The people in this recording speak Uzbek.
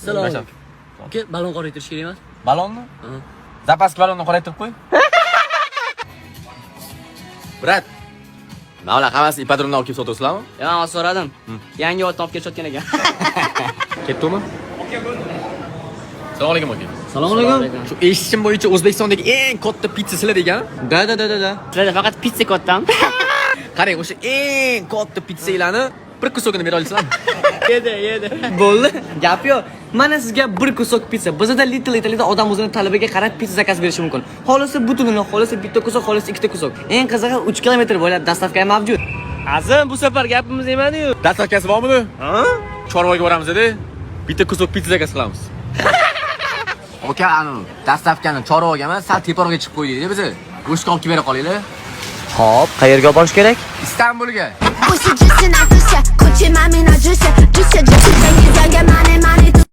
Salom. Aka, balon qoraytirish kerak emas? Balonni? Zapaski balonni qoraytirib qo'y. Brat. Mana hammasi ipodromdan olib kelib sotasizlarmi? Ya, so'radim. Yangi ot olib kelishayotgan ekan. Ketdimi? Assalomu alaykum aka. Assalomu alaykum. Shu eshitishim bo'yicha O'zbekistondagi eng katta pitsa sizlar degan. Da. Sizlarda faqat pizza kattami? Qarang, o'sha eng katta pitsalarni bir kusogini bera olasizlarmi? Yedi. Bo'ldi. Gap yo'q. Mana sizga bir kusok pizza. Bizda little odam o'zini talabiga qarab pizza zakaz berishi mumkin. Xolisi butunini, xolisi bitta kusok, xolisi ikkita kusok. Eng qizig'i 3 kilometr bo'ylab dastavka mavjud. Azim, bu safar gapimiz emadi-yu. Dastavkasi bormi? Ha? Chorvoga boramiz-da. Bitta kusok pizza zakaz qilamiz. Aka, dastavkani Chorvoga emas, sal teparoqga chiqib qo'ydik-da biz. Go'shtga olib kelib bera qolinglar. Hop, qayerga borish kerak? Istanbulga. Usi juicy na juicy, kuchi mami na juicy, juicy, juicy, yangi mani